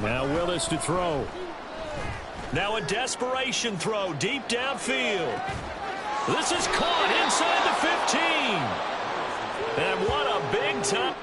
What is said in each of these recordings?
Now Willis to throw. Now a desperation throw deep downfield. This is caught inside the 15. And what a big time.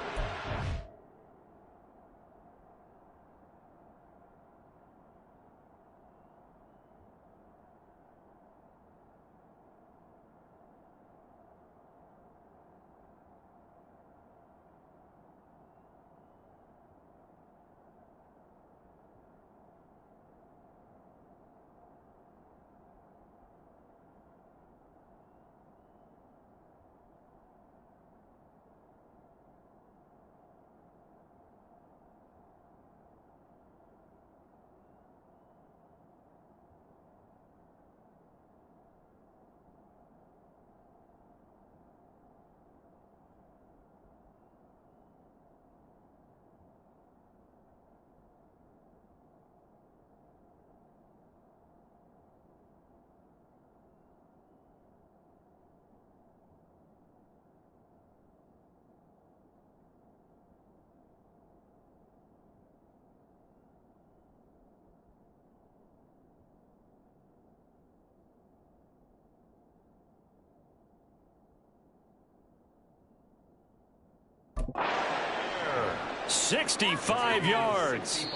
$65 yards.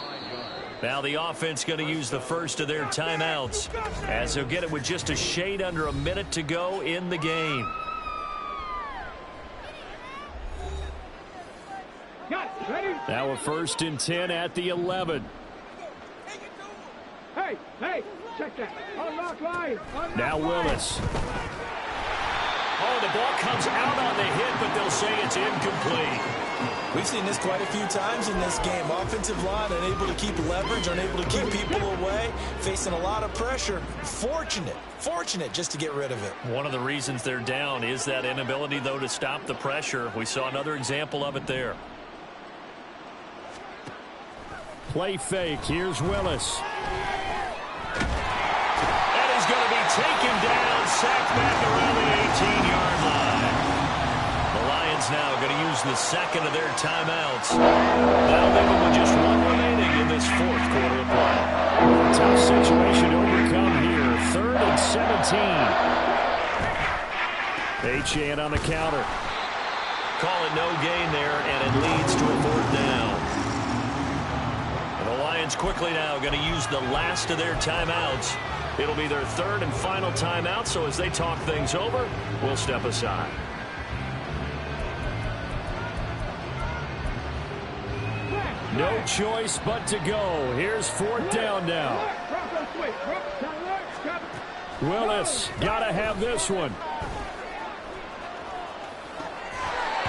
Now the offense going to use the first of their timeouts as they'll get it with just a shade under a minute to go in the game. Now a 1st and 10 at the 11. Hey, check that. Unlock line. Now Willis. Oh, the ball comes out on the hit, but they'll say it's incomplete. We've seen this quite a few times in this game. Offensive line unable to keep leverage, unable to keep people away, facing a lot of pressure. Fortunate just to get rid of it. One of the reasons they're down is that inability, though, to stop the pressure. We saw another example of it there. Play fake. Here's Willis. That is going to be taken down, sacked back around the 18-yard line. The Lions now going to use the second of their timeouts. Now leaving with just one remaining in this 4th quarter of play. Tough situation to overcome here. 3rd and 17. Achane on the counter. Call it no gain there, and it leads to a 4th down. And the Lions quickly now going to use the last of their timeouts. It'll be their 3rd and final timeout, so as they talk things over, we'll step aside. No choice but to go. Here's 4th down now. Willis, gotta have this one.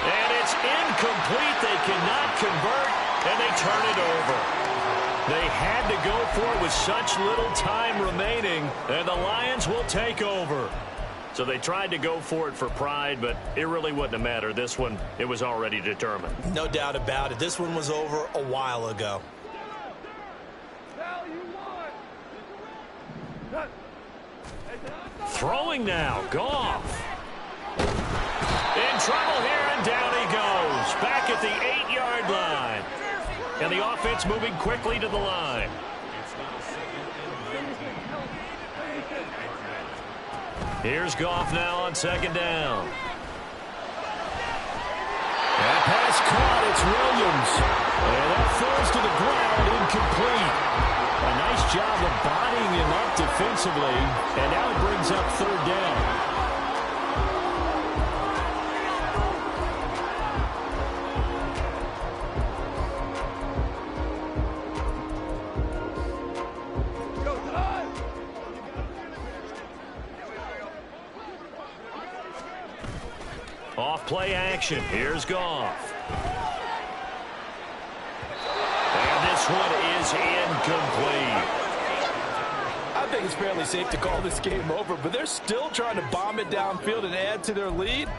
And it's incomplete. They cannot convert, and they turn it over. They had to go for it with such little time remaining, and the Lions will take over. So they tried to go for it for pride, but it really wouldn't have mattered. This one, it was already determined. No doubt about it. This one was over a while ago. Throwing now, Goff. In trouble here, and down he goes. Back at the 8-yard line. And the offense moving quickly to the line. Here's Goff now on 2nd down. That pass caught. It's Williams. And that falls to the ground, incomplete. A nice job of bodying him up defensively. And now it brings up 3rd down. Off-play action. Here's Goff. And this one is incomplete. I think it's fairly safe to call this game over, but they're still trying to bomb it downfield and add to their lead.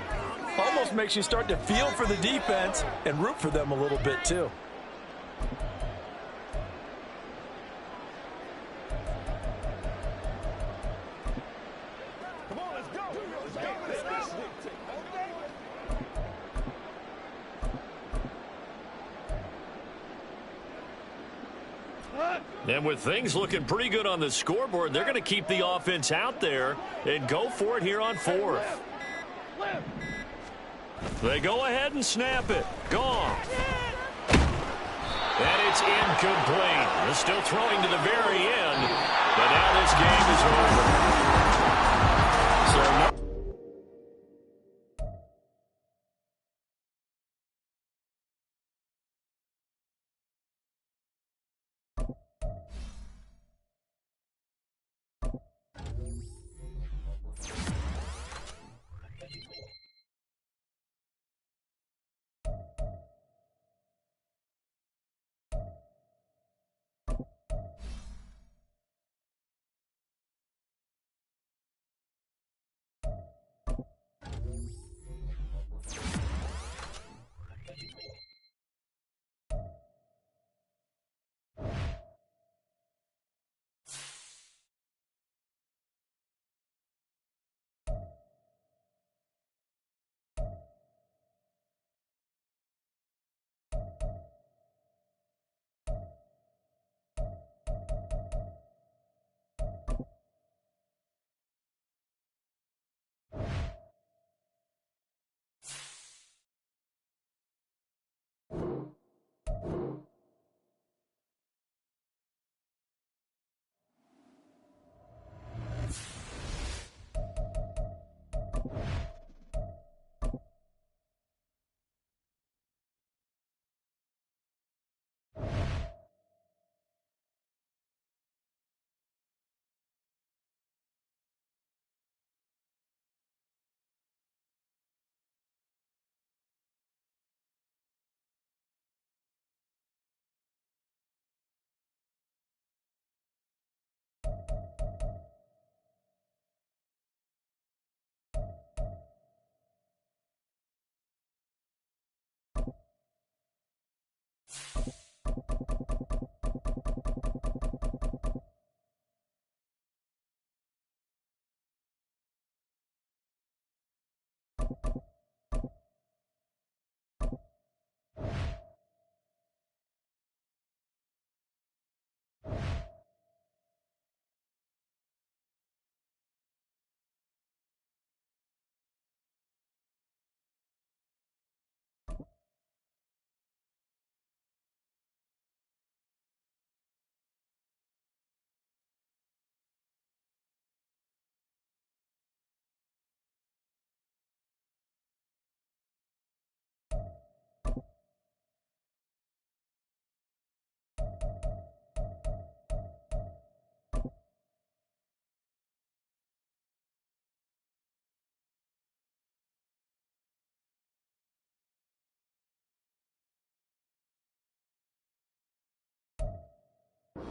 Almost makes you start to feel for the defense and root for them a little bit, too. And with things looking pretty good on the scoreboard, they're going to keep the offense out there and go for it here on fourth. They go ahead and snap it. Gone. And it's incomplete. They're still throwing to the very end, but now this game is over. So no.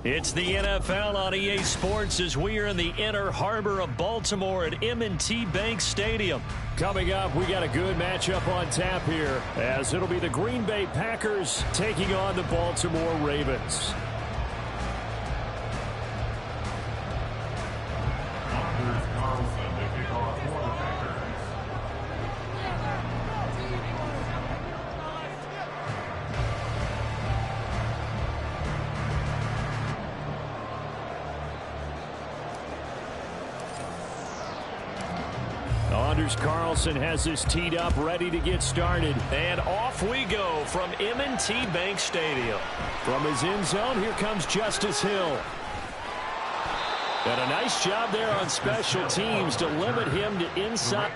It's the NFL on EA Sports as we are in the inner harbor of Baltimore at M&T Bank Stadium. Coming up, we got a good matchup on tap here, as it'll be the Green Bay Packers taking on the Baltimore Ravens. Carlson has this teed up, ready to get started. And off we go from M&T Bank Stadium. From his end zone, here comes Justice Hill. And a nice job there on special teams to limit him to inside.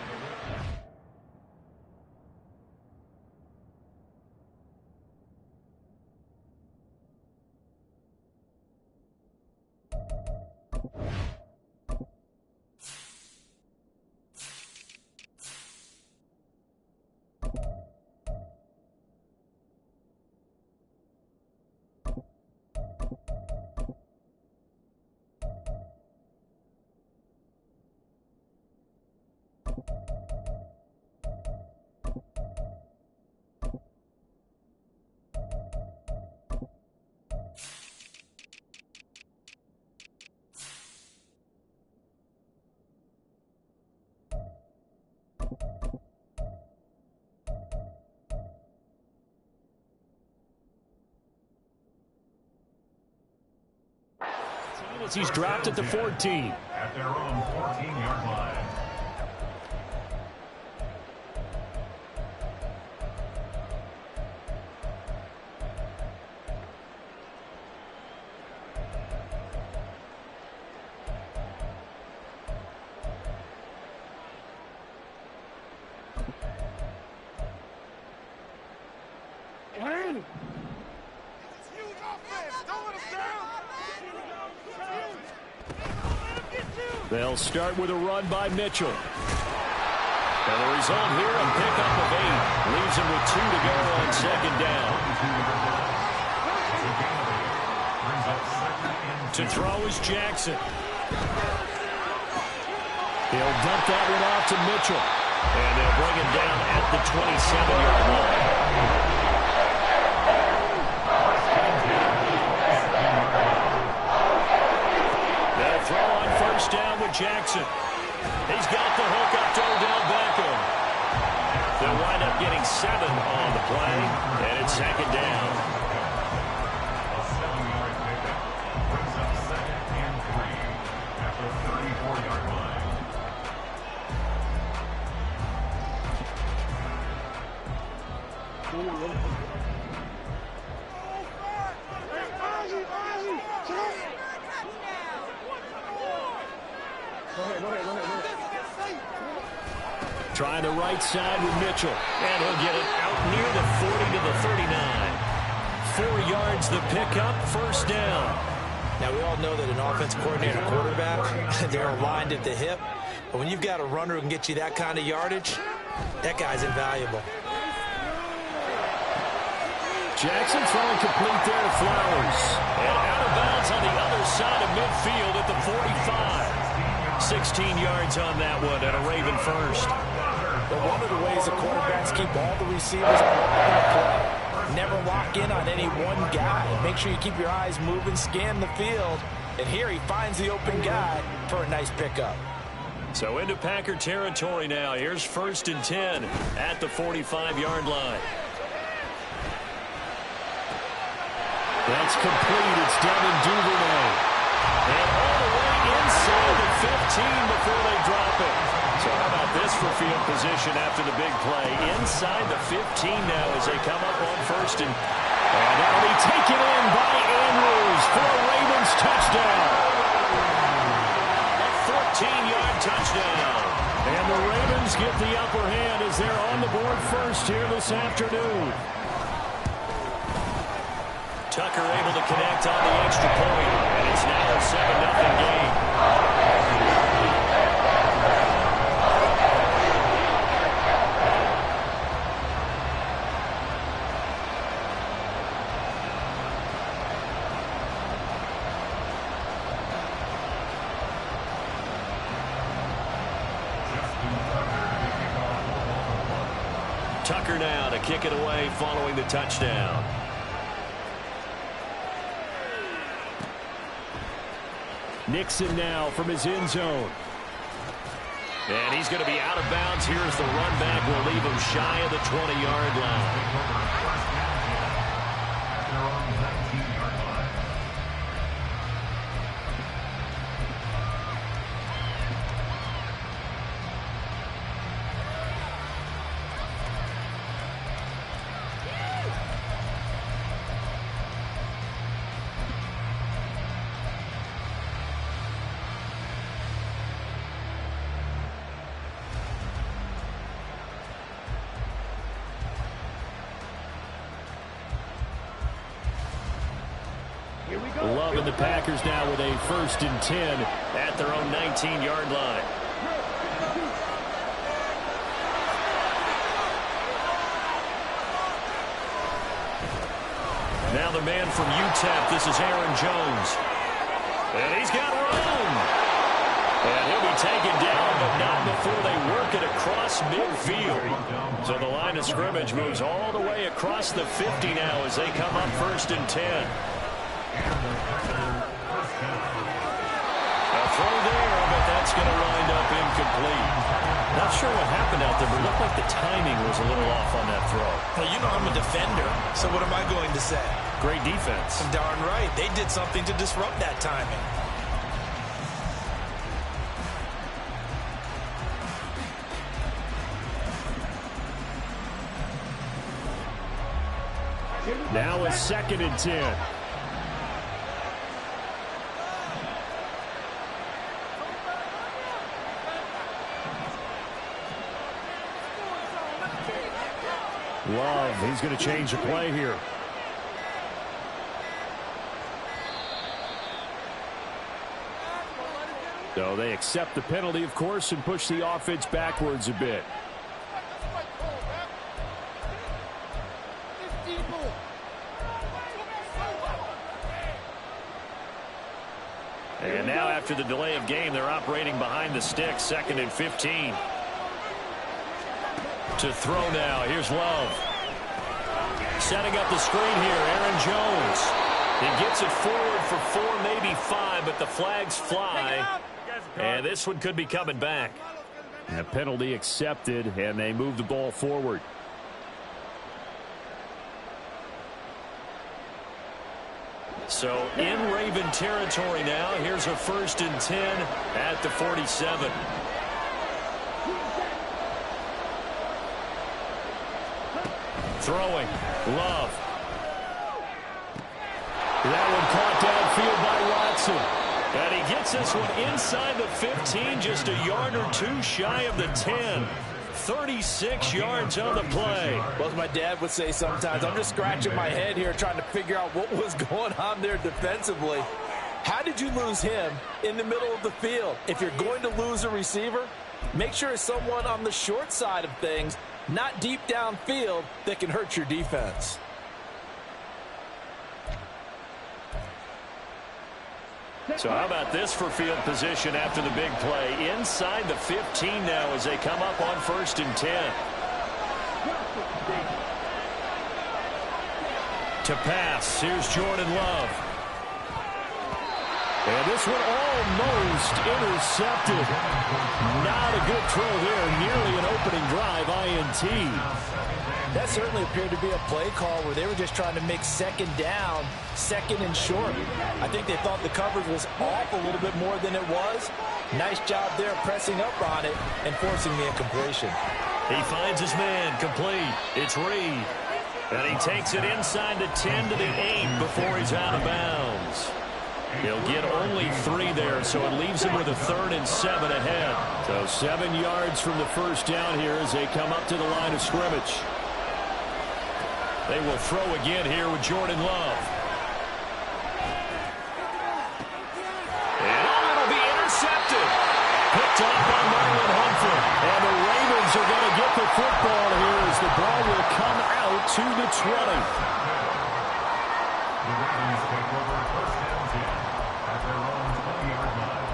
as he's dropped at the 14. At their own 14-yard line. They'll start with a run by Mitchell. And the result here, a pickup of 8. Leaves him with 2 to go on second down. To throw is Jackson. He'll dump that one off to Mitchell. And they'll bring him down at the 27-yard line. Down with Jackson. He's got the hook up to Odell Beckham. They'll wind up getting 7 on the play, and it's second down. A 7-yard pickup brings up 2nd and 3 at the 34-yard line. Trying the right side with Mitchell. And he'll get it out near the 40 to the 39. 4 yards the pickup, first down. Now, we all know that an offensive coordinator and quarterback, they're aligned at the hip. But when you've got a runner who can get you that kind of yardage, that guy's invaluable. Jackson throwing complete there to Flowers. And out of bounds on the other side of midfield at the 45. 16 yards on that one and a Raven first. But one of the ways the quarterbacks keep all the receivers in the play, never lock in on any one guy. Make sure you keep your eyes moving, scan the field. And here he finds the open guy for a nice pickup. So into Packer territory now. Here's 1st and 10 at the 45-yard line. That's complete. It's Devin Duvernay. And all the way inside the 15 before they drop it. So how about this for field position after the big play? Inside the 15 now as they come up on 1st and that'll be taken in by Andrews for a Ravens touchdown. A 14-yard touchdown. And the Ravens get the upper hand as they're on the board first here this afternoon. Tucker able to connect on the extra point, and it's now a 7-0 game. Tucker now to kick it away following the touchdown. Nixon now from his end zone. And he's going to be out of bounds. Here's the run back. Will leave him shy of the 20-yard line. Loving the Packers now with a 1st and 10 at their own 19-yard line. Now the man from UTEP, this is Aaron Jones. And he's got room. And he'll be taken down, but not before they work it across midfield. So the line of scrimmage moves all the way across the 50 now as they come up 1st and 10. A throw there, but that's going to wind up incomplete. Not sure what happened out there, but it looked like the timing was a little off on that throw. Well, you know I'm a defender, so what am I going to say? Great defense. Darn right. They did something to disrupt that timing. Now a 2nd and 10. Love, he's going to change the play here. So they accept the penalty, of course, and push the offense backwards a bit. And now after the delay of game, they're operating behind the stick, 2nd and 15. To throw now, here's Love. Setting up the screen here, Aaron Jones. He gets it forward for 4, maybe 5, but the flags fly. And this one could be coming back. And a penalty accepted, and they move the ball forward. So in Raven territory now. Here's a 1st and 10 at the 47. Throwing. Love. That one caught downfield by Watson. And he gets this one inside the 15, just a yard or 2 shy of the 10. 36 yards on the play. Well, as my dad would say sometimes, I'm just scratching my head here trying to figure out what was going on there defensively. How did you lose him in the middle of the field? If you're going to lose a receiver, make sure it's someone on the short side of things, not deep downfield, that can hurt your defense. So how about this for field position after the big play? Inside the 15 now as they come up on 1st and 10. To pass, here's Jordan Love. And this one almost intercepted. Not a good throw there. Nearly an opening drive, INT. That certainly appeared to be a play call where they were just trying to make 2nd down, 2nd and short. I think they thought the coverage was off a little bit more than it was. Nice job there pressing up on it and forcing the incompletion. He finds his man, complete. It's Reed. And he takes it inside the 10 to the 8 before he's out of bounds. He'll get only 3 there, so it leaves him with a 3rd and 7 ahead. So 7 yards from the 1st down here as they come up to the line of scrimmage. They will throw again here with Jordan Love. And it'll be intercepted. Picked up by Marlon Humphrey. And the Ravens are going to get the football here as the ball will come out to the 20. The Ravens take over 1st and 10 at their own 20-yard line.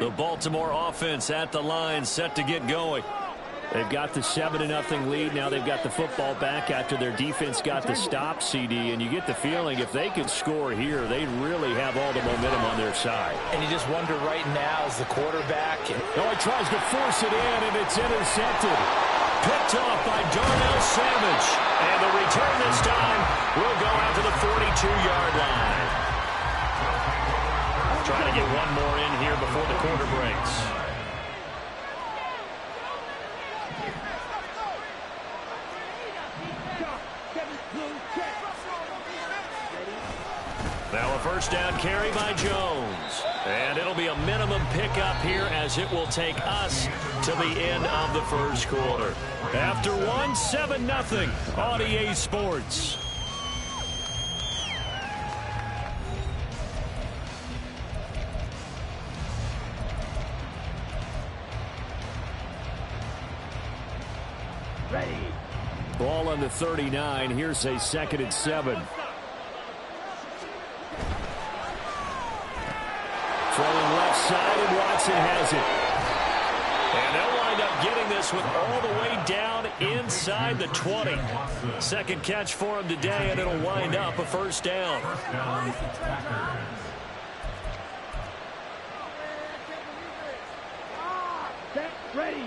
The Baltimore offense at the line, set to get going. They've got the 7-0 lead. Now they've got the football back after their defense got the stop, CD. And you get the feeling if they could score here, they really have all the momentum on their side. And you just wonder right now as the quarterback. Oh, he tries to force it in, and it's intercepted. Picked off by Darnell Savage. And the return this time will go out to the 42-yard line. Trying to get one more in here before the quarter breaks. Now a 1st down carry by Jones. And it'll be a minimum pickup here as it will take us to the end of the 1st quarter. After 7-0 on EA Sports. Ball on the 39. Here's a 2nd and 7. Throwing left side, and Watson has it. And they'll wind up getting this with all the way down inside the 20. 2nd catch for him today, and it'll wind up a 1st down. Set, ready.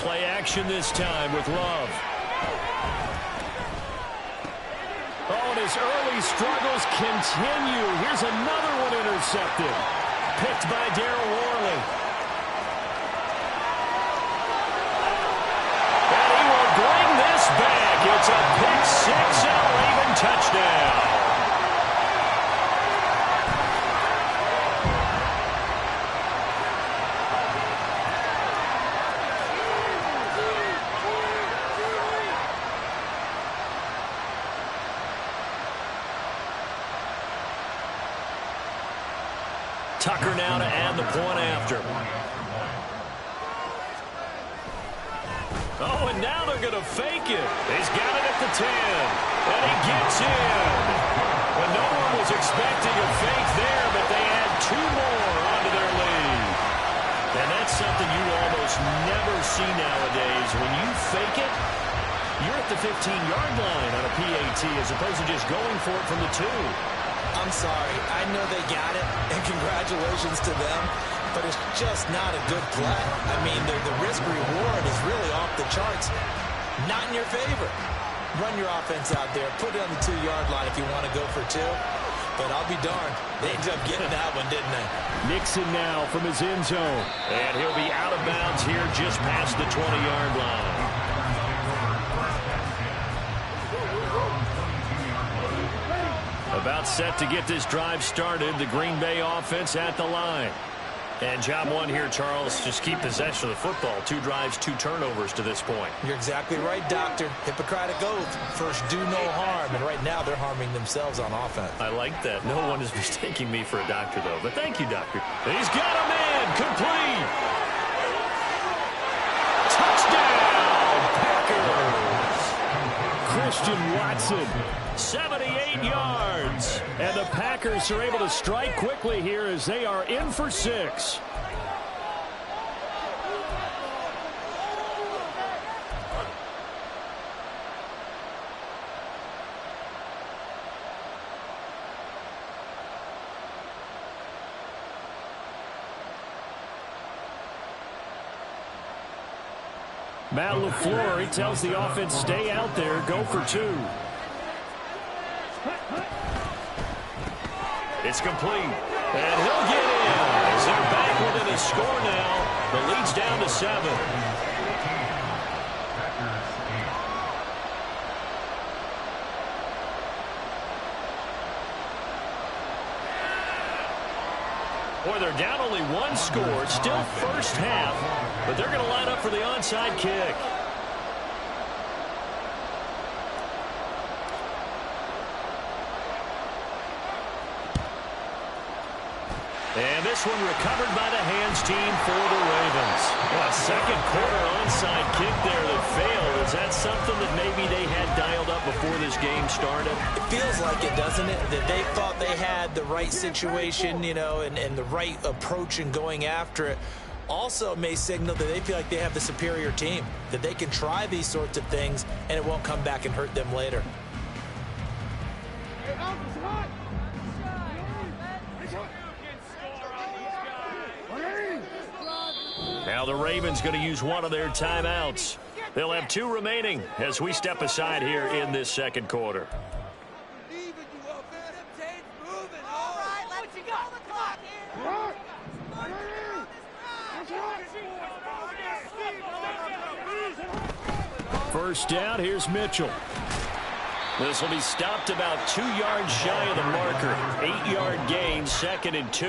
Play action this time with Love. Oh, and his early struggles continue. Here's another one intercepted. Picked by Darryl Worley. And he will bring this back. It's a pick six and a Raven touchdown. Tucker now to add the point after. Oh, and now they're going to fake it. He's got it at the 10. And he gets in. Well, no one was expecting a fake there, but they add two more onto their lead. And that's something you almost never see nowadays. When you fake it, you're at the 15-yard line on a PAT as opposed to just going for it from the 2. I'm sorry. I know they got it, and congratulations to them, but it's just not a good play. I mean, the risk-reward is really off the charts. Not in your favor. Run your offense out there. Put it on the 2-yard line if you want to go for 2. But I'll be darned. They ended up getting that one, didn't they? Nixon now from his end zone. And he'll be out of bounds here just past the 20-yard line. About set to get this drive started. The Green Bay offense at the line. And job one here, Charles, just keep possession of the football. 2 drives, 2 turnovers to this point. You're exactly right, Doctor. Hippocratic oath. First, do no harm. And right now, they're harming themselves on offense. I like that. No one is mistaking me for a doctor, though. But thank you, Doctor. He's got a man. Complete. Touchdown, Packers. Christian Watson. 78 yards. And the Packers are able to strike quickly here as they are in for 6. Matt LaFleur, he tells the offense, stay out there, go for 2. It's complete. And he'll get in. As they're back within a score now. The lead's down to 7. Boy, they're down only 1 score. Still first half. But they're going to line up for the onside kick. And this one recovered by the hands team for the Ravens. Well, second quarter onside kick there that failed. Is that something that maybe they had dialed up before this game started? It feels like it, doesn't it? That they thought they had the right situation, you know, and the right approach in going after it. Also may signal that they feel like they have the superior team, that they can try these sorts of things and it won't come back and hurt them later. Now the Ravens going to use one of their timeouts. They'll have 2 remaining as we step aside here in this second quarter. First down, here's Mitchell. This will be stopped about 2 yards shy of the marker. 8-yard gain, 2nd and 2.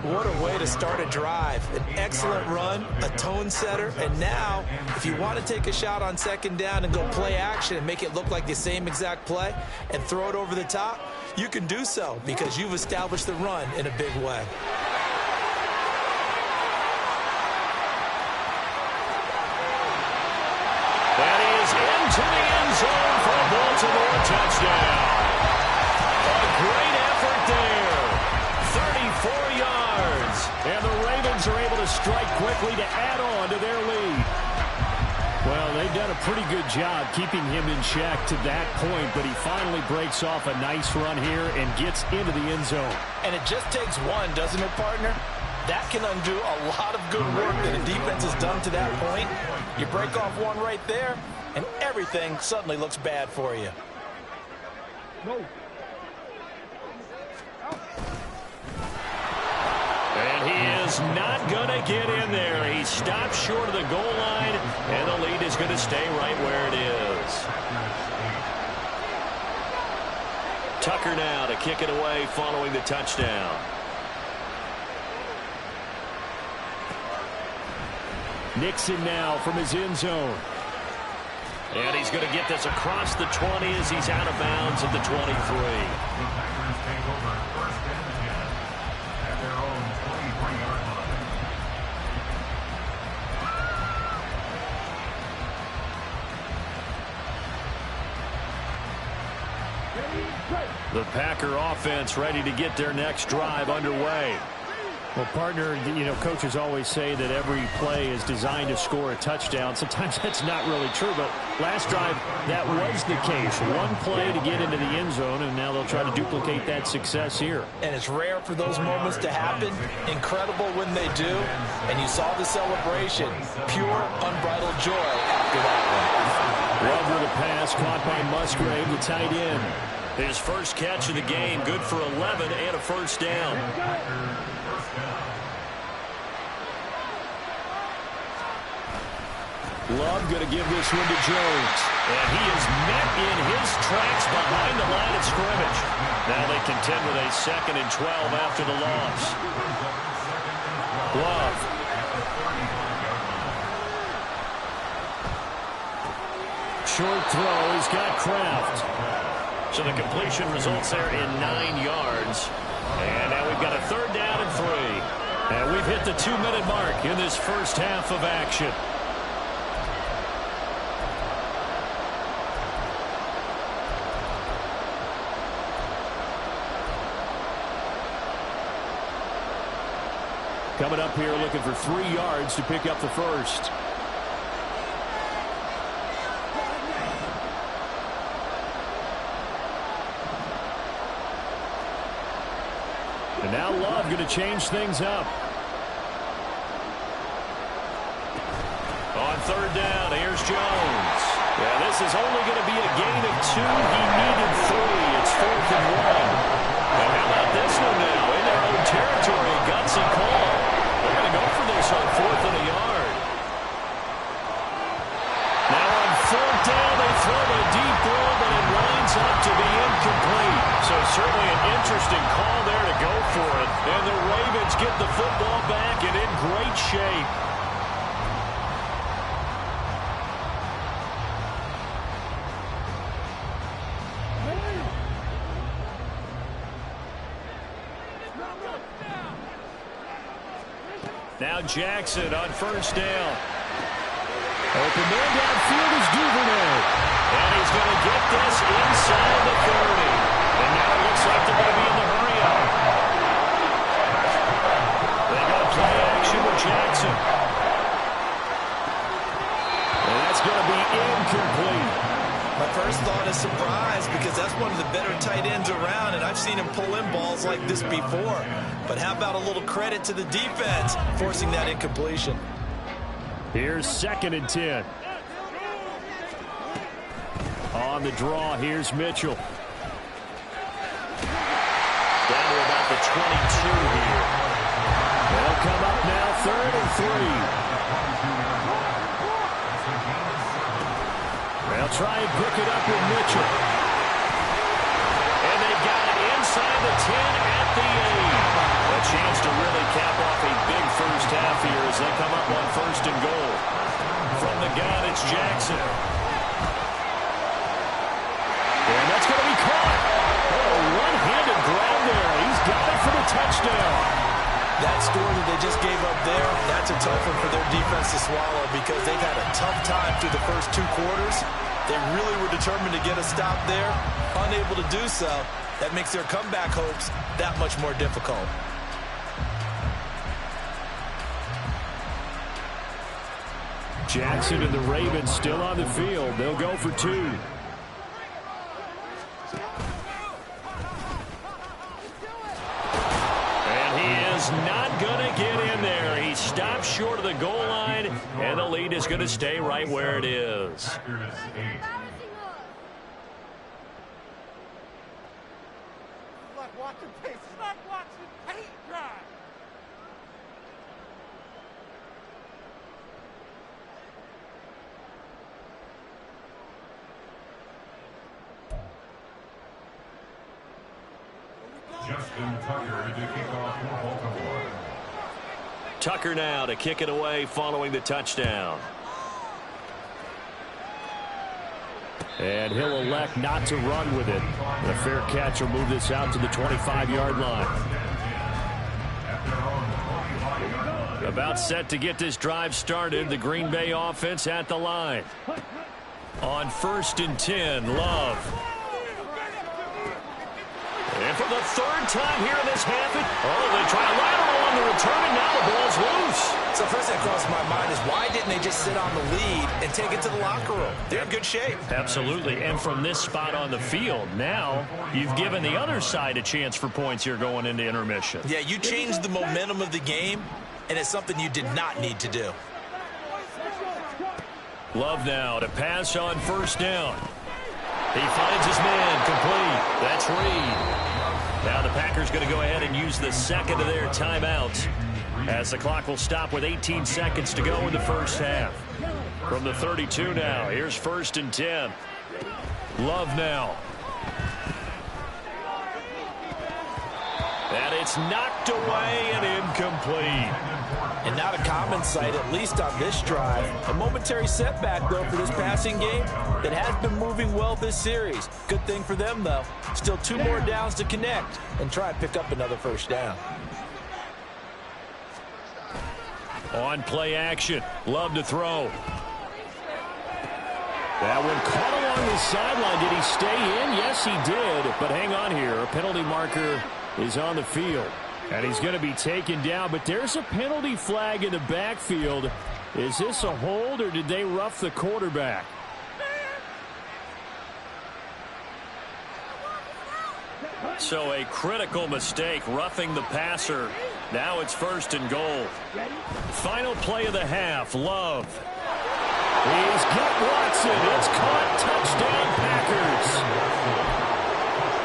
What a way to start a drive. An excellent run, a tone setter, and now, if you want to take a shot on second down and go play action and make it look like the same exact play and throw it over the top, you can do so because you've established the run in a big way. That is into the end zone for a Baltimore touchdown. A great effort there. 34 yards. And the Ravens are able to strike quickly to add on to their lead. Well, they've done a pretty good job keeping him in check to that point, but he finally breaks off a nice run here and gets into the end zone. And it just takes one, doesn't it, partner? That can undo a lot of good work that a defense has done to that point. You break off one right there, and everything suddenly looks bad for you. No. And he is not going to get in there. He stopped short of the goal line, and the lead is going to stay right where it is. Tucker now to kick it away following the touchdown. Nixon now from his end zone. And he's going to get this across the 20 as he's out of bounds at the 23. The Packers take over first and 10 at their own 23-yard line. The Packer offense ready to get their next drive underway. Well, partner, you know, coaches always say that every play is designed to score a touchdown. Sometimes that's not really true, but last drive, that was the case. One play to get into the end zone, and now they'll try to duplicate that success here. And it's rare for those moments to happen. Incredible when they do. And you saw the celebration. Pure, unbridled joy after that one. Love with a pass caught by Musgrave, the tight end. His first catch of the game, good for 11 and a first down. Love going to give this one to Jones. And he is met in his tracks behind the line of scrimmage. Now they contend with a 2nd and 12 after the loss. Love. Short throw, he's got Kraft. So the completion results there in 9 yards. And now we've got a 3rd down and 3. And we've hit the 2-minute mark in this first half of action. Coming up here looking for 3 yards to pick up the first. And now Love going to change things up. On 3rd down, here's Jones. Yeah, this is only going to be a gain of 2. He needed 3. It's 4th and 1. And how about this one now? In their own territory, a gutsy call. They're going to go for this on 4th and a yard. Now on 4th down, they throw a deep ball, but it winds up to be incomplete. So certainly an interesting call there to go for it. And the Ravens get the football back and in great shape. Now Jackson on 1st down. Open man downfield is Duvernay. And he's going to get this inside the 30. And now it looks like they're going to be in the hurry-up. They go play action with Jackson. And that's going to be incomplete. My first thought is surprise because that's one of the better tight ends around, and I've seen him pull in balls like this before. But how about a little credit to the defense forcing that incompletion? Here's 2nd and 10. On the draw, here's Mitchell. Down to about the 22 here. They'll come up now 3rd and 3. They'll try and pick it up with Mitchell. And they've got it inside the 10 at the 8. A chance to really cap off a big first half here as they come up on 1st and goal. From the gun, it's Jackson. And that's going to be caught. Oh, one-handed grab there. He's got it for the touchdown. That score that they just gave up there, that's a tough one for their defense to swallow because they've had a tough time through the first 2 quarters. They really were determined to get a stop there, unable to do so. That makes their comeback hopes that much more difficult. Jackson and the Ravens still on the field. They'll go for 2. And he is not going to get short of the goal line, and the lead is going to stay right where it is. Packers 8. Like watching paint. It's like watching paint dry. Justin Tucker to kick off for Baltimore. Tucker now to kick it away following the touchdown. And he'll elect not to run with it. And a fair catch will move this out to the 25-yard line. About set to get this drive started. The Green Bay offense at the line. On 1st and 10, Love. And for the third time here in this half, they try a lateral on the return, and now the ball's loose. So first thing that crosses my mind is why didn't they just sit on the lead and take it to the locker room? They're in good shape. Absolutely, and from this spot on the field, now you've given the other side a chance for points here going into intermission. Yeah, you changed the momentum of the game, and it's something you did not need to do. Love now to pass on 1st down. He finds his man complete. That's Reed. Now the Packers going to go ahead and use the second of their timeouts as the clock will stop with 18 seconds to go in the first half. From the 32 now, here's 1st and 10. Love now. And it's knocked away and incomplete. And not a common sight, at least on this drive. A momentary setback, though, for this passing game that has been moving well this series. Good thing for them, though. Still 2 more downs to connect and try and pick up another 1st down. On play action. Love to throw. That one caught along the sideline. Did he stay in? Yes, he did. But hang on here. A penalty marker is on the field. And he's going to be taken down, but there's a penalty flag in the backfield. Is this a hold, or did they rough the quarterback? So a critical mistake, roughing the passer. Now it's 1st and goal. Final play of the half, Love. He's got Watson. It's caught. Touchdown, Packers.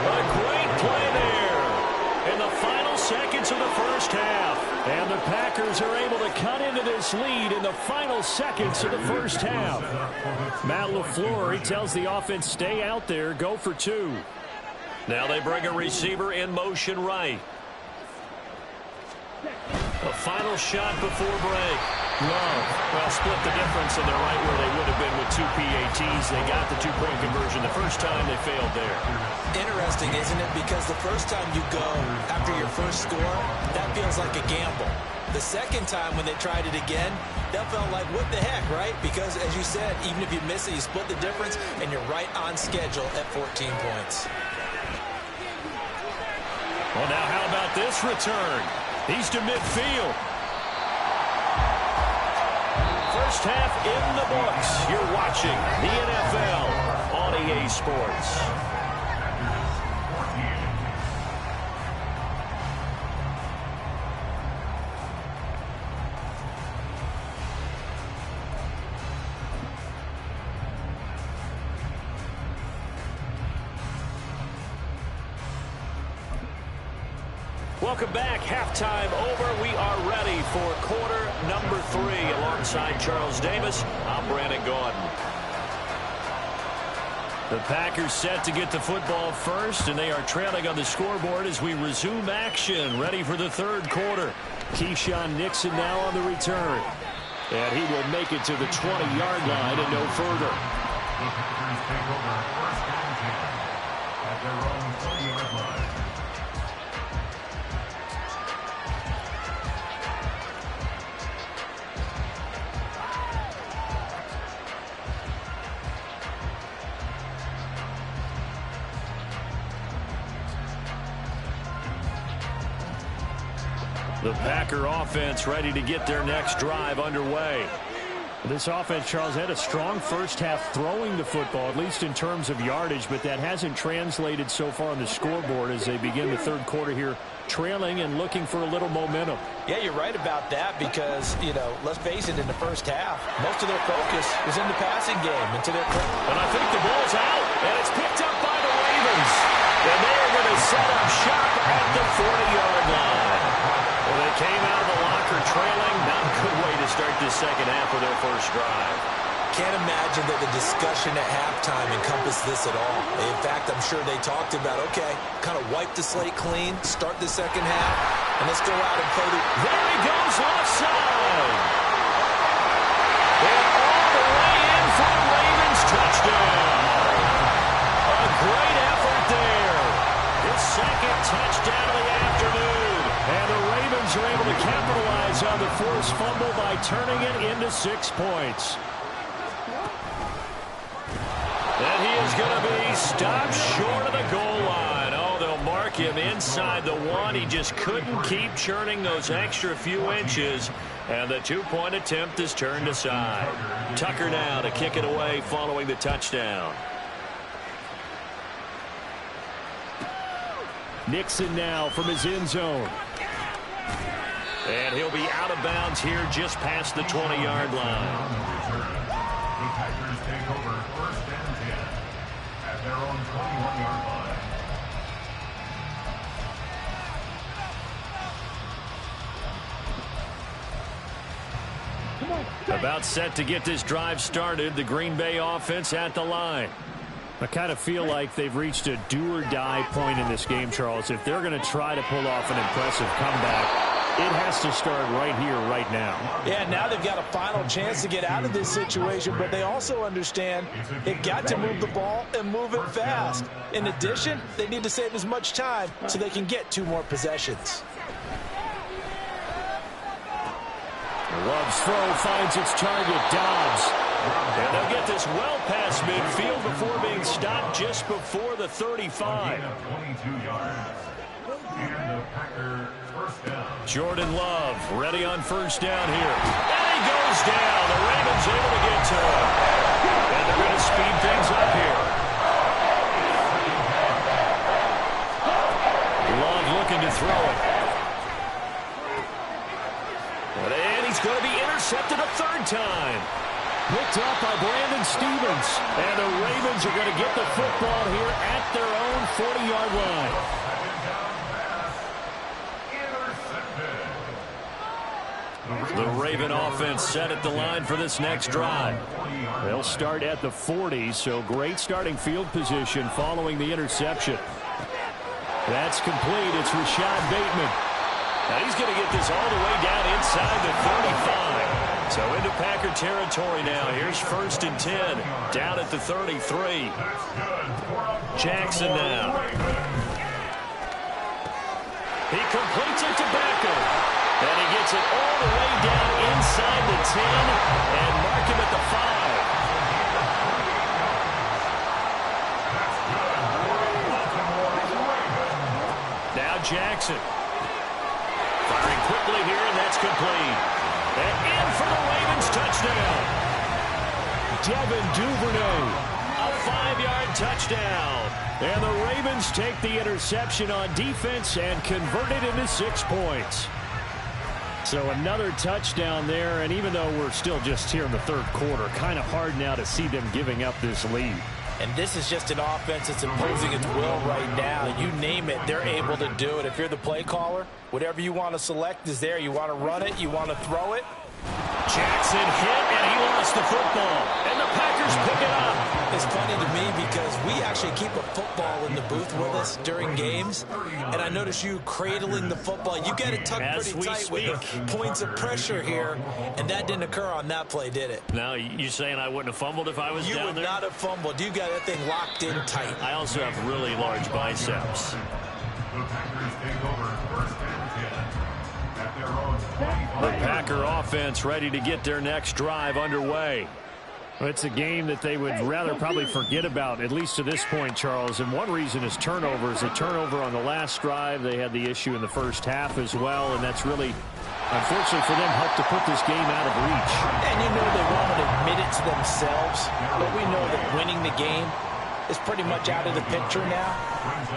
A great play there. In the final seconds of the first half. And the Packers are able to cut into this lead in the final seconds of the first half. Matt LaFleur, he tells the offense, stay out there, go for 2. Now they bring a receiver in motion right. A final shot before break. Love. Well, split the difference, and they're right where they would have been with 2 PATs. They got the 2-point conversion the first time. They failed there. Interesting, isn't it? Because the first time you go after your first score, that feels like a gamble. The second time when they tried it again, that felt like, what the heck, right? Because, as you said, even if you miss it, you split the difference, and you're right on schedule at 14 points. Well, now how about this return? He's to midfield. First half in the books. You're watching the NFL on EA Sports. Welcome back. Halftime over. We are ready for quarter number 3. Alongside Charles Davis, I'm Brandon Gaudin. The Packers set to get the football first, and they are trailing on the scoreboard as we resume action. Ready for the third quarter. Keyshawn Nixon now on the return. And he will make it to the 20-yard line and no further. The Packers take over 1st and 10 at their own 20-yard line. The Packer offense ready to get their next drive underway. This offense, Charles, had a strong first half throwing the football, at least in terms of yardage, but that hasn't translated so far on the scoreboard as they begin the third quarter here, trailing and looking for a little momentum. Yeah, you're right about that because, let's face it, in the first half, most of their focus was in the passing game. And I think the ball's out, and it's picked up by the Ravens. And they're going to set up shop at the 40-yard line. Well, they came out of the locker trailing. Not a good way to start this second half of their first drive. Can't imagine that the discussion at halftime encompassed this at all. In fact, I'm sure they talked about, okay, kind of wipe the slate clean, start the second half, and let's go out and play the... There he goes, left side. And all the way in for the Ravens touchdown. A great effort there. His second touchdown of the afternoon. And the Ravens are able to capitalize on the forced fumble by turning it into 6 points. And he is going to be stopped short of the goal line. Oh, they'll mark him inside the 1. He just couldn't keep churning those extra few inches. And the 2-point attempt is turned aside. Tucker now to kick it away following the touchdown. Nixon now from his end zone. And he'll be out of bounds here just past the 20-yard line. The Packers take over first and 10 at their own 21-yard line. About set to get this drive started. The Green Bay offense at the line. I kind of feel like they've reached a do-or-die point in this game, Charles. If they're going to try to pull off an impressive comeback, it has to start right here, right now. Yeah, now they've got a final chance to get out of this situation, but they also understand they've got to move the ball and move it fast. In addition, they need to save as much time so they can get 2 more possessions. Love's throw finds its target, Dobbs. And they'll get this well past midfield before being stopped just before the 35. 22 yards. And the Packers first down. Jordan Love ready on first down here. And he goes down. The Ravens able to get to him. And they're going to speed things up here. Love looking to throw it. And he's going to be intercepted a third time. Picked up by Brandon Stevens. And the Ravens are going to get the football here at their own 40-yard line. The Raven offense set at the line for this next drive. They'll start at the 40, so great starting field position following the interception. That's complete. It's Rashad Bateman. Now he's going to get this all the way down inside the 35. So into Packer territory now. Here's first and 10. Down at the 33. Jackson now. He completes it to Beckham. And he gets it all the way down inside the 10 and mark him at the 5. Now Jackson. Firing quickly here, and that's complete. And in for the Ravens touchdown. Devin Duvernay. A 5-yard touchdown. And the Ravens take the interception on defense and convert it into 6 points. So another touchdown there, and even though we're still just here in the third quarter, kind of hard now to see them giving up this lead. And this is just an offense that's imposing its will right now. You name it, they're able to do it. If you're the play caller, whatever you want to select is there. You want to run it, you want to throw it. Jackson hit, and he lost the football. And the Packers pick it up. It's funny to me because we actually keep a football in the booth with us during games. And I notice you cradling the football. You got it tucked pretty tight with the points of pressure here. And that didn't occur on that play, did it? Now, you saying I wouldn't have fumbled if I was down there? You would not have fumbled. You got that thing locked in tight. I also have really large biceps. The Packers take over first and 10 at their own 25. The Packer offense ready to get their next drive underway. Well, it's a game that they would rather probably forget about, at least to this point, Charles. And one reason is turnovers. A turnover on the last drive. They had the issue in the first half as well, and that's really unfortunately for them, helped to put this game out of reach. And you know they won't admit it to themselves, but we know that winning the game is pretty much out of the picture now.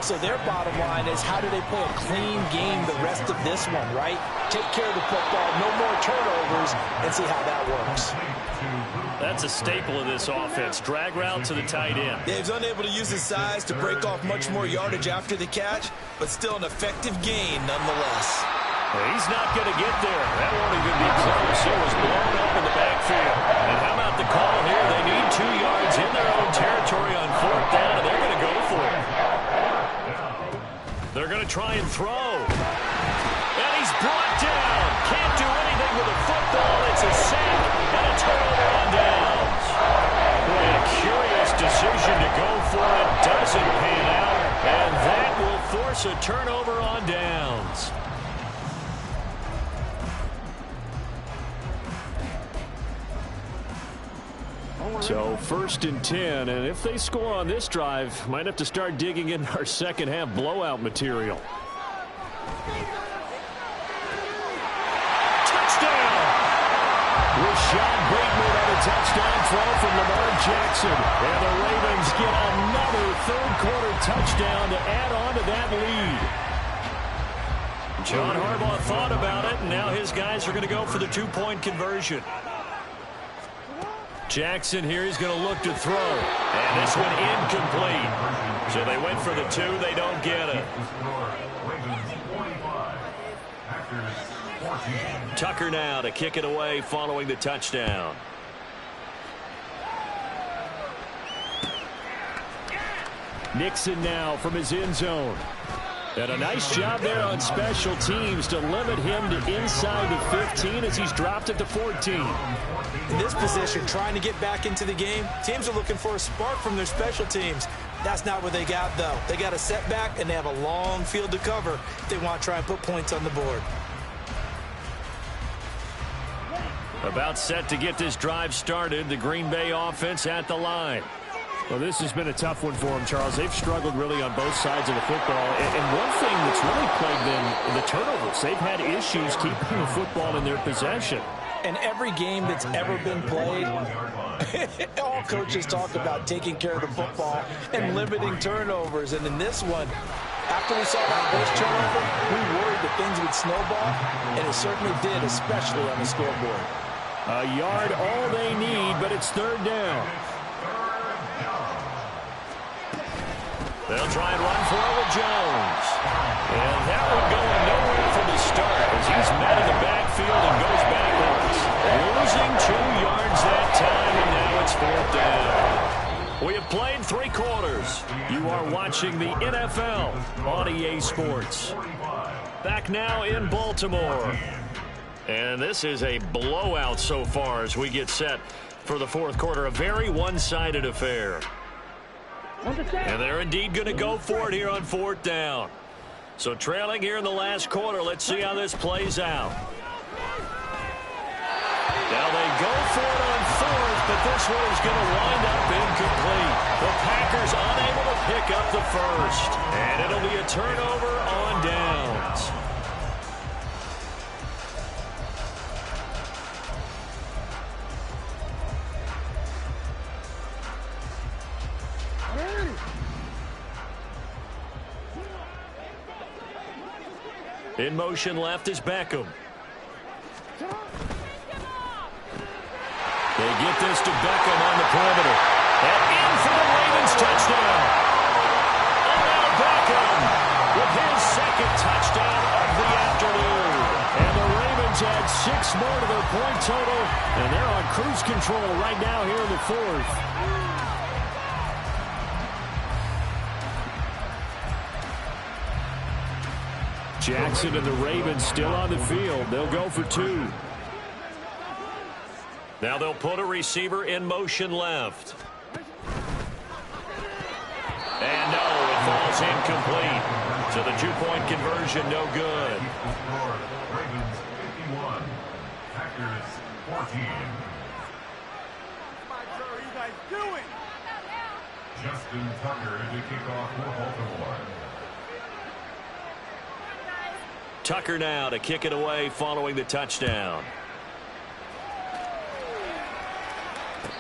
So their bottom line is, how do they play a clean game the rest of this one, right? Take care of the football, no more turnovers, and see how that works. That's a staple of this offense. Drag route to the tight end. Yeah, he's unable to use his size to break off much more yardage after the catch, but still an effective gain nonetheless. Well, he's not going to get there. That won't even be close. It was blown up in the backfield. And how about the call here? They need 2 yards in their own territory on 4th down, and they're going to go for it. They're going to try and throw. And he's brought down. Can't do anything with a football. It's a sack and a turnover on downs. Boy, a curious decision to go for it. Doesn't pan out. And that will force a turnover on downs. So 1st and 10, and if they score on this drive, might have to start digging in our second half blowout material. Touchdown! Rashad Bateman on a touchdown throw from Lamar Jackson. And the Ravens get another 3rd quarter touchdown to add on to that lead. John Harbaugh thought about it, and now his guys are going to go for the 2-point conversion. Jackson here, he's going to look to throw. And this one incomplete. So they went for the 2, they don't get it. Tucker now to kick it away following the touchdown. Nixon now from his end zone. And a nice job there on special teams to limit him to inside the 15 as he's dropped it to 14. In this position, trying to get back into the game, teams are looking for a spark from their special teams. That's not what they got, though. They got a setback, and they have a long field to cover if they want to try and put points on the board. About set to get this drive started, the Green Bay offense at the line. Well, this has been a tough one for them, Charles. They've struggled really on both sides of the football. And one thing that's really plagued them, the turnovers. They've had issues keeping the football in their possession. And every game that's ever been played, all coaches talk about taking care of the football and limiting turnovers. And in this one, after we saw that first turnover, we worried that things would snowball, and it certainly did, especially on the scoreboard. A yard all they need, but it's 3rd down. They'll try and run for it with Jones. And that one going nowhere from the start as he's met in the backfield and goes backwards. Losing 2 yards that time, and now it's 4th down. We have played 3 quarters. You are watching the NFL on EA Sports. Back now in Baltimore. And this is a blowout so far as we get set for the 4th quarter. A very one-sided affair. And they're indeed going to go for it here on 4th down. So trailing here in the last quarter. Let's see how this plays out. Now they go for it on 4th, but this one is going to wind up incomplete. The Packers unable to pick up the first. And it'll be a turnover on downs. In motion left is Beckham. They get this to Beckham on the perimeter. And in for the Ravens touchdown. And now Beckham with his 2nd touchdown of the afternoon. And the Ravens add 6 more to their point total. And they're on cruise control right now here in the 4th. Jackson and the Ravens still on the field. They'll go for 2. Now they'll put a receiver in motion left. And no, it falls incomplete. So the 2-point conversion no good. Ravens 51, Packers 14. What are you guys doing? Justin Tucker to kick off for Baltimore. Tucker now to kick it away following the touchdown.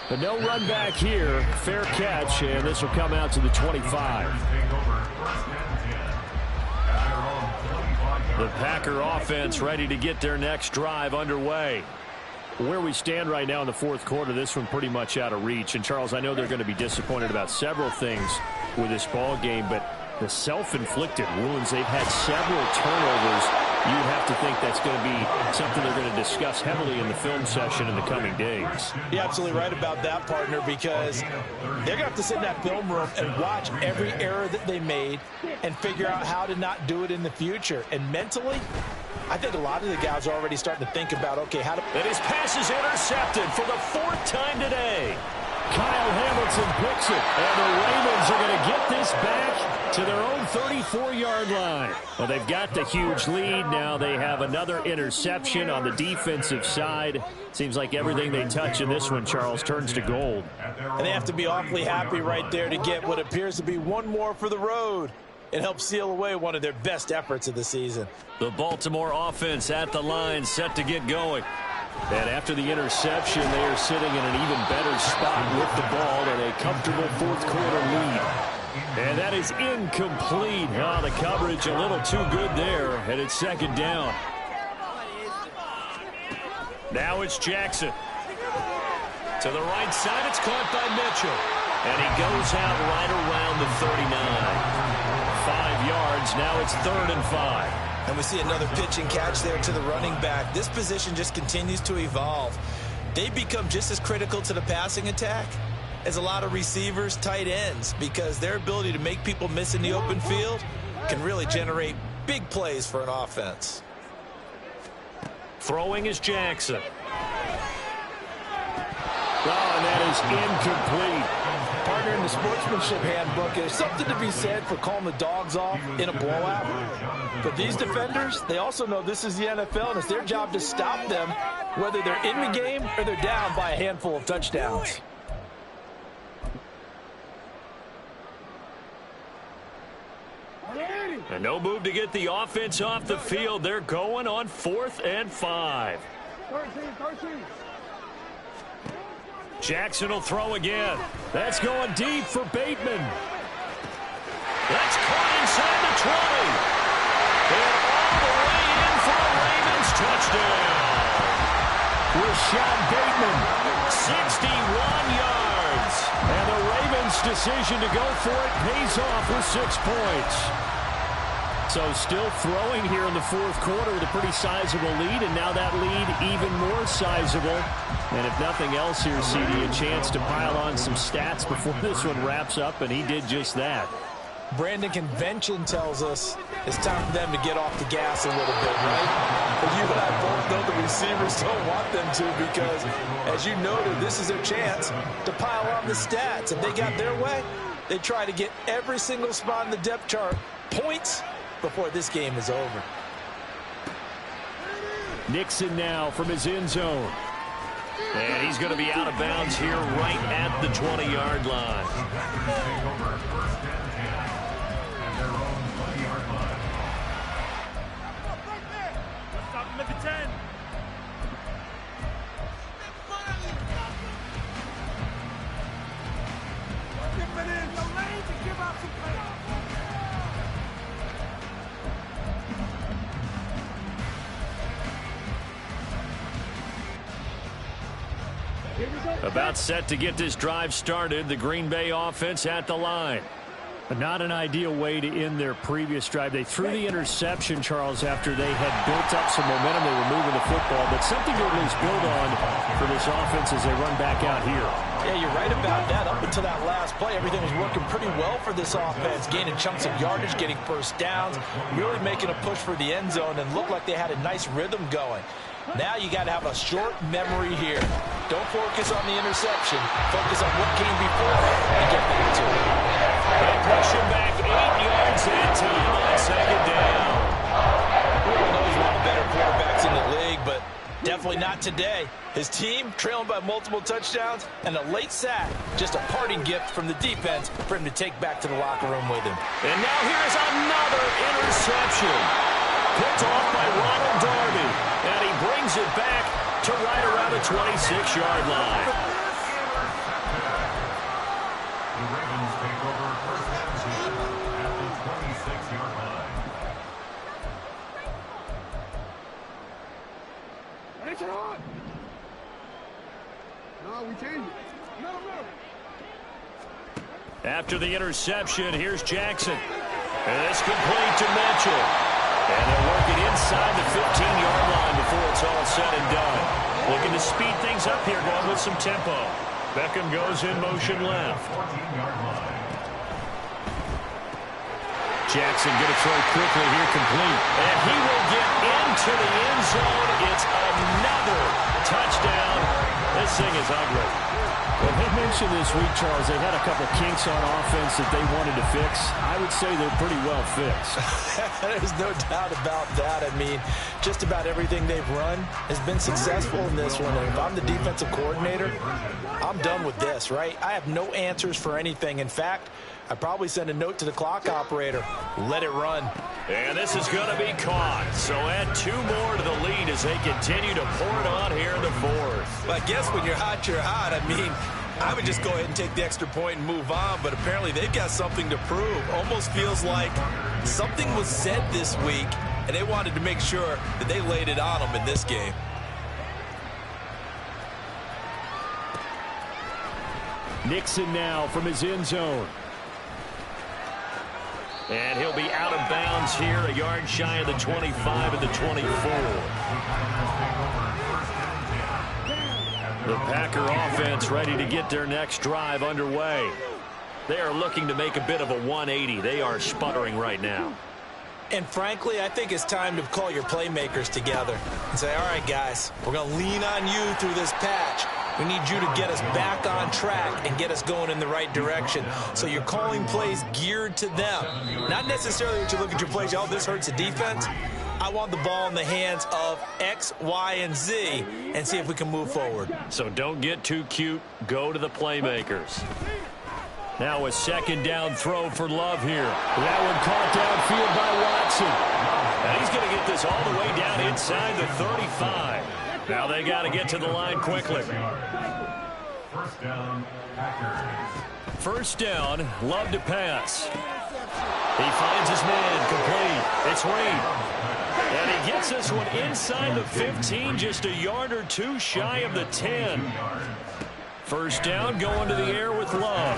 But no run back here. Fair catch, and this will come out to the 25. The Packer offense ready to get their next drive underway. Where we stand right now in the fourth quarter, this one pretty much out of reach. And, Charles, I know they're going to be disappointed about several things with this ball game, but the self-inflicted wounds, they've had several turnovers. You'd have to think that's going to be something they're going to discuss heavily in the film session in the coming days. You're absolutely right about that, partner, because they're going to have to sit in that film room and watch every error that they made and figure out how to not do it in the future. And mentally, I think a lot of the guys are already starting to think about, okay, how to... And his pass is intercepted for the 4th time today. Kyle Hamilton picks it, and the Ravens are going to get this back to their own 34-yard line. Well, they've got the huge lead. Now they have another interception on the defensive side. Seems like everything they touch in this one, Charles, turns to gold. And they have to be awfully happy right there to get what appears to be one more for the road. It helps seal away one of their best efforts of the season. The Baltimore offense at the line, set to get going. And after the interception, they are sitting in an even better spot with the ball and a comfortable fourth quarter lead. And that is incomplete. Oh, the coverage a little too good there, and it's second down. Now it's Jackson. To the right side, it's caught by Mitchell. And he goes out right around the 39. 5 yards, now it's 3rd and 5. And we see another pitch and catch there to the running back. This position just continues to evolve. They become just as critical to the passing attack as a lot of receivers, tight ends, because their ability to make people miss in the open field can really generate big plays for an offense. Throwing is Jackson. Oh, and that is incomplete. Partner, in the sportsmanship handbook, there's something to be said for calling the dogs off in a blowout. But these defenders, they also know this is the NFL, and it's their job to stop them, whether they're in the game or they're down by a handful of touchdowns. And no move to get the offense off the field. They're going on 4th and 5. Jackson will throw again. That's going deep for Bateman. That's caught inside the 20. And all the way in for a Ravens touchdown. Rashad Bateman. 61 yards. And the Ravens' decision to go for it pays off with 6 points. So still throwing here in the fourth quarter with a pretty sizable lead, and now that lead even more sizable. And if nothing else here, CD, a chance to pile on some stats before this one wraps up, and he did just that. Brandon, convention tells us it's time for them to get off the gas a little bit, right? But you and I both know the receivers don't want them to, because, as you noted, this is their chance to pile on the stats. If they got their way, they try to get every single spot in the depth chart points before this game is over. Nixon now from his end zone. And he's going to be out of bounds here right at the 20-yard line. Stop him at the 10. Give him in the lane to give out some pass. About set to get this drive started. The Green Bay offense at the line. But not an ideal way to end their previous drive. They threw the interception, Charles, after they had built up some momentum. They were moving the football, but something to at least build on for this offense as they run back out here. Yeah, you're right about that. Up until that last play, everything was working pretty well for this offense, gaining chunks of yardage, getting first downs, really making a push for the end zone, and looked like they had a nice rhythm going. Now you got to have a short memory here. Don't focus on the interception. Focus on what came before and get back to it. They push him back 8 yards that time on second down. We all know he's one of the better quarterbacks in the league, but definitely not today. His team trailing by multiple touchdowns, and a late sack, just a parting gift from the defense for him to take back to the locker room with him. And now here's another interception. Picked off by Ronald Darby. And he brings it back to right around the 26-yard line. The Ravens take over first and 10 at the 26-yard line. It's on. No, we change it. No. After the interception, here's Jackson. And it's complete to Mitchell. And they'll work it inside the 15-yard line before it's all said and done. Looking to speed things up here, going with some tempo. Beckham goes in motion left. 14-yard line. Jackson going to throw quickly here, complete. And he will get into the end zone. It's another touchdown. This thing is ugly. Well, they mentioned this week, Charles, they had a couple kinks on offense that they wanted to fix. I would say they're pretty well fixed. There's no doubt about that. I mean, just about everything they've run has been successful in this one. And if I'm the defensive coordinator, I'm done with this, right? I have no answers for anything. In fact, I'd probably send a note to the clock operator. Let it run. And this is going to be caught. So add 2 more to the lead as they continue to pour it on here in the fourth. Well, I guess when you're hot, you're hot. I mean, I would just go ahead and take the extra point and move on, but apparently they've got something to prove. Almost feels like something was said this week, and they wanted to make sure that they laid it on them in this game. Nixon now from his end zone. And he'll be out of bounds here, a yard shy of the 25 and the 24. The Packer offense ready to get their next drive underway. They are looking to make a bit of a 180. They are sputtering right now. And frankly, I think it's time to call your playmakers together and say, all right, guys, we're going to lean on you through this patch. We need you to get us back on track and get us going in the right direction. So you're calling plays geared to them. Not necessarily that you look at your plays, oh, this hurts the defense. I want the ball in the hands of X, Y, and Z and see if we can move forward. So don't get too cute. Go to the playmakers. Now a second down throw for Love here. That one caught downfield by Watson. And he's going to get this all the way down inside the 35. Now they got to get to the line quickly. First down, Packers. First down, Love to pass. He finds his man, complete. It's Reed. And he gets this one inside the 15, just a yard or 2 shy of the 10. First down, going to the air with Love.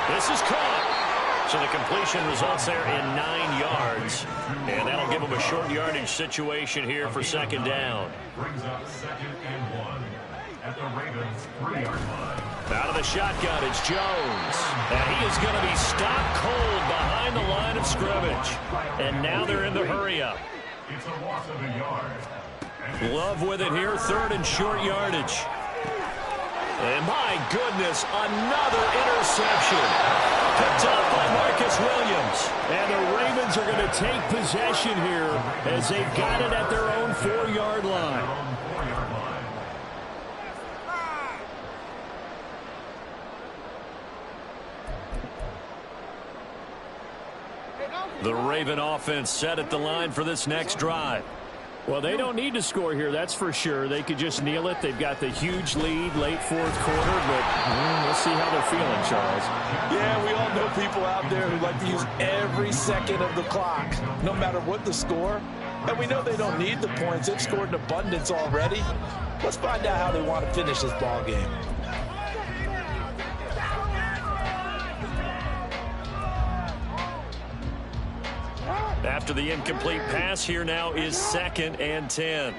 This is caught. So the completion results there in 9 yards. And that'll give him a short yardage situation here for second down. Brings up 2nd and 1 at the Ravens' 3-yard line. Out of the shotgun, it's Jones. And he is going to be stopped cold behind the line of scrimmage. And now they're in the hurry-up. It's a loss of a yard. Love with it here, 3rd and short yardage. And my goodness, another interception. Picked up by Marcus Williams. And the Ravens are going to take possession here as they've got it at their own 4-yard line. The Raven offense set at the line for this next drive. Well, they don't need to score here, that's for sure. They could just kneel it. They've got the huge lead, late 4th quarter, but we'll see how they're feeling, Charles. Yeah, we all know people out there who like to use every second of the clock, no matter what the score. And we know they don't need the points. They've scored in abundance already. Let's find out how they want to finish this ball game. After the incomplete pass, here now is 2nd and 10.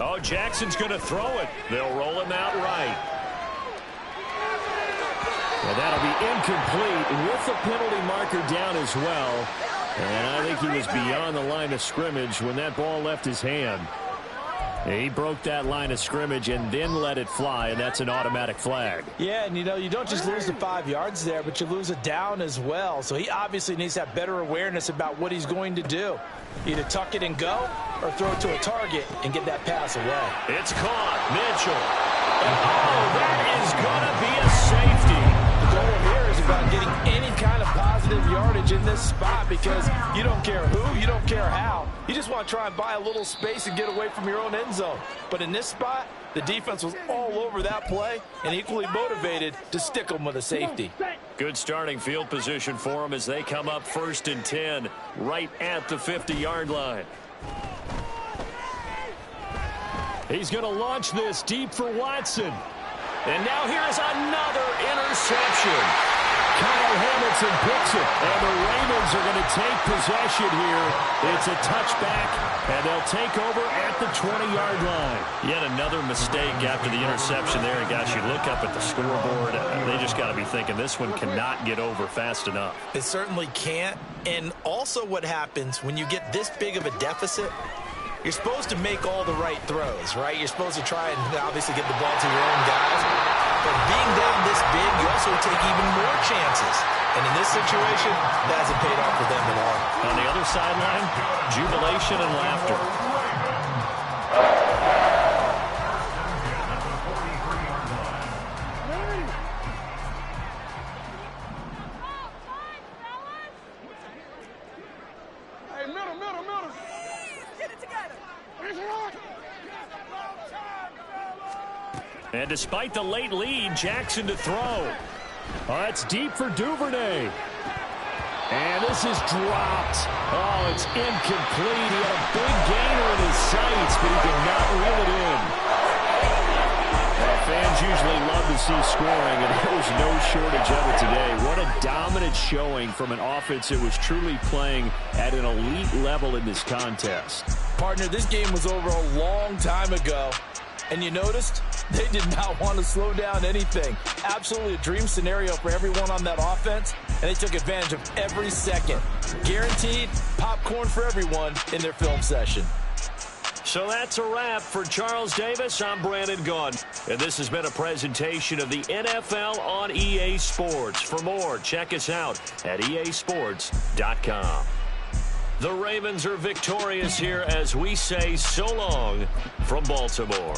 Oh, Jackson's going to throw it. They'll roll him out right. Well, that'll be incomplete with the penalty marker down as well. And I think he was beyond the line of scrimmage when that ball left his hand. He broke that line of scrimmage and then let it fly, and that's an automatic flag. Yeah, and you know, you don't just lose the 5 yards there, but you lose a down as well. So he obviously needs to have better awareness about what he's going to do. Either tuck it and go or throw it to a target and get that pass away. It's caught. Mitchell. And oh, that is going to be a safety. The goal here is about getting any kind of positive yardage in this this spot because you don't care who, you don't care how. You just want to try and buy a little space and get away from your own end zone. But in this spot, the defense was all over that play and equally motivated to stick them with a safety. Good starting field position for them as they come up 1st and 10 right at the 50-yard line. He's going to launch this deep for Watson. And now here is another interception. Kyle Hamilton picks it, and the Ravens are going to take possession here. It's a touchback, and they'll take over at the 20-yard line. Yet another mistake after the interception there. And, guys, you look up at the scoreboard, they just got to be thinking this one cannot get over fast enough. It certainly can't. And also what happens when you get this big of a deficit, you're supposed to make all the right throws, right? You're supposed to try and obviously get the ball to your own guys. But being down this big, you also take even more chances. And in this situation, that hasn't paid off for them at all. On the other sideline, jubilation and laughter. Hey, middle. Get it together. And despite the late lead, Jackson to throw. It's deep for Duvernay. And this is dropped. Oh, it's incomplete. He had a big gainer in his sights, but he did not reel it in. Well, fans usually love to see scoring, and there was no shortage of it today. What a dominant showing from an offense that was truly playing at an elite level in this contest. Partner, this game was over a long time ago. And you noticed they did not want to slow down anything. Absolutely a dream scenario for everyone on that offense, and they took advantage of every second. Guaranteed popcorn for everyone in their film session. So that's a wrap for Charles Davis. I'm Brandon Gunn, and this has been a presentation of the NFL on EA Sports. For more, check us out at easports.com. The Ravens are victorious here as we say so long from Baltimore.